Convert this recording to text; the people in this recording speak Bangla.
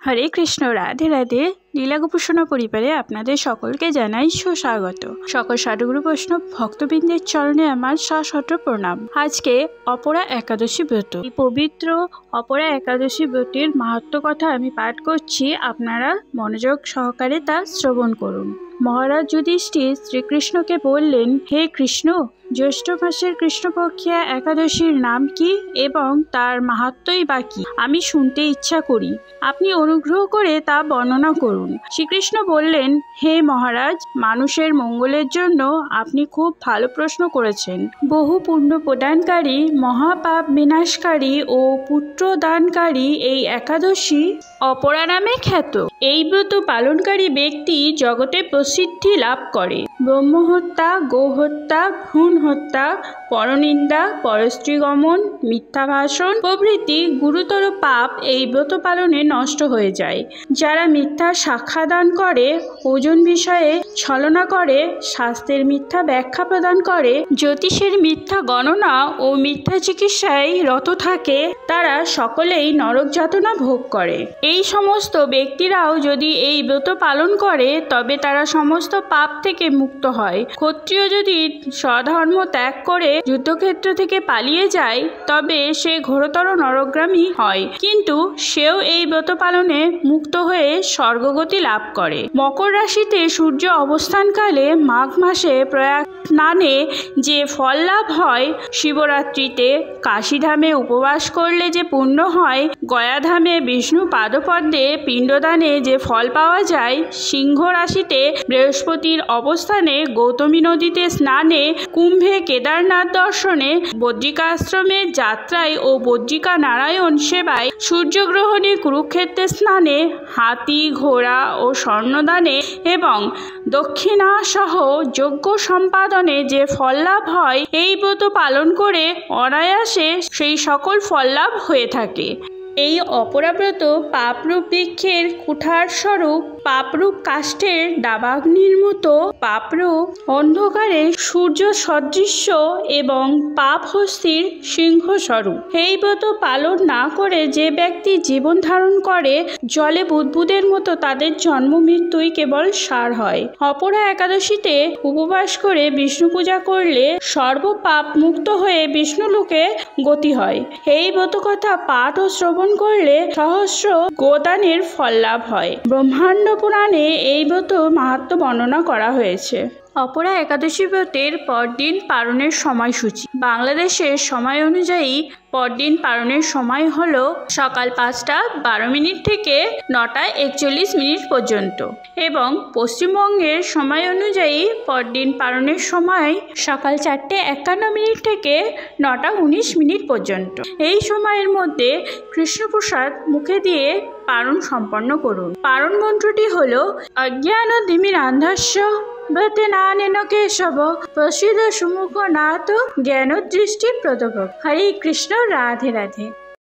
হরে কৃষ্ণ, রাধে রাধে। লীলা গোপোষণা পরিবারে আপনাদের সকলকে জানাই সুস্বাগত। সকল সাধুগুরু বৈষ্ণব ভক্তবৃন্দের চরণে আমার সশত প্রণাম। আজকে অপরা একাদশী ব্রত। এই পবিত্র অপরা একাদশী ব্রতের মাহাত্ম্য কথা আমি পাঠ করছি, আপনারা মনোযোগ সহকারে তা শ্রবণ করুন। মহারাজ যুধিষ্ঠির শ্রীকৃষ্ণকে বললেন, হে কৃষ্ণ, জ্যৈষ্ঠ মাসের কৃষ্ণপক্ষিয়া একাদশীর নাম কি এবং তার মাহাত্ম্যই বা কি? আমি শুনতে ইচ্ছা করি, আপনি অনুগ্রহ করে তা বর্ণনা করুন। শ্রীকৃষ্ণ বললেন, হে মহারাজ, মানুষের মঙ্গলের জন্য আপনি খুব ভালো প্রশ্ন করেছেন। বহু পুণ্য প্রদানকারী, মহাপাপ বিনাশকারী ও পুত্র দানকারী এই একাদশী অপরা নামে খ্যাত। এই ব্রত পালনকারী ব্যক্তি জগতে প্রসিদ্ধি লাভ করে। ব্রহ্মহত্যা, গোহত্যা, ভ্রূণ হত্যা, পরনিন্দা, পরস্ত্রীগমন, মিথ্যা ভাষণ প্রভৃতি গুরুতর পাপ এই ব্রত পালনে নষ্ট হয়ে যায়। যারা মিথ্যা সাক্ষ্যদান করে, ওজন বিষয়ে ছলনা করে, শাস্ত্রের মিথ্যা ব্যাখ্যা প্রদান করে, জ্যোতিষের মিথ্যা গণনা ও মিথ্যা চিকিৎসায় রত থাকে, তারা সকলেই নরক যাতনা ভোগ করে। এই সমস্ত ব্যক্তিরাও যদি এই ব্রত পালন করে তবে তারা সমস্ত পাপ থেকে মুক্ত হয়। ক্ষত্রিয় যদি স্বধর্ম ত্যাগ করে যুদ্ধক্ষেত্র থেকে পালিয়ে যায় তবে সে ঘোরতর নরকগামী হয়, কিন্তু সেও এই ব্রত পালনে মুক্ত হয়ে স্বর্গগতি লাভ করে। মকর রাশিতে সূর্য অবস্থানকালে মাঘ মাসে প্রয়াগ স্নানে যে ফল লাভ হয়, শিবরাত্রিতে কাশীধামে উপবাস করলে যে পুণ্য হয়, গয়াধামে বিষ্ণু পাদপদ্মে পিণ্ডদানে যে ফল পাওয়া যায়, সিংহ রাশিতে বৃহস্পতির অবস্থানে গৌতমী নদীতে স্নানে, কুম্ভে কেদারনাথ দর্শনে, বদ্রিকাশ্রমে যাত্রায় ও বদ্রিকা নারায়ণ সেবায়, সূর্যগ্রহণে কুরুক্ষেত্রে স্নানে, হাতি ঘোড়া ও স্বর্ণদানে এবং দক্ষিণা সহ যজ্ঞ সম্পাদনে যে ফল লাভ হয়, এই ব্রত পালন করে অনায়াসে সেই সকল ফল লাভ হয়ে থাকে। এই অপরাব্রত পাপরূপ বৃক্ষের কুঠার স্বরূপ, পাপরূপ কাষ্ঠের দাবাগ্নির মতো, পাপরূপ অন্ধকারে সূর্য সদৃশ্য এবং পাপ হস্তির সিংহ স্বরূপ। এই ব্রত পালন না করে যে ব্যক্তি জীবন ধারণ করে, জলে বুদবুদের মতো তাদের জন্ম মৃত্যুই কেবল সার হয়। অপরা একাদশীতে উপবাস করে বিষ্ণু পূজা করলে সর্বপাপ মুক্ত হয়ে বিষ্ণুলোকে গতি হয়। এই ব্রত কথা পাঠ ও শ্রবণ করলে সহস্র গোদানের ফল লাভ হয়। ব্রহ্মাণ্ড পুরাণে এই ব্রত মাহাত্ম্য বর্ণনা করা হয়েছে। অপরা একাদশী ব্রতের পরদিন পালনের সময়সূচি। বাংলাদেশের সময় অনুযায়ী পরদিন পালনের সময় হল সকাল 5টা12 থেকে 9টা41 পর্যন্ত এবং পশ্চিমবঙ্গের সময় অনুযায়ী পরদিন পালনের সময় সকাল 4টা51 থেকে 9টা19 পর্যন্ত। এই সময়ের মধ্যে কৃষ্ণপ্রসাদ মুখে দিয়ে পারণ সম্পন্ন করুন। পারণ মন্ত্রটি হল অজ্ঞানতিমিরান্ধস্য ব্রতেনানেন কেশব প্রসিদ্ধ সুমুখ নাথ জ্ঞান দৃষ্টি প্রদভব। হরে কৃষ্ণ, রাধে রাধে।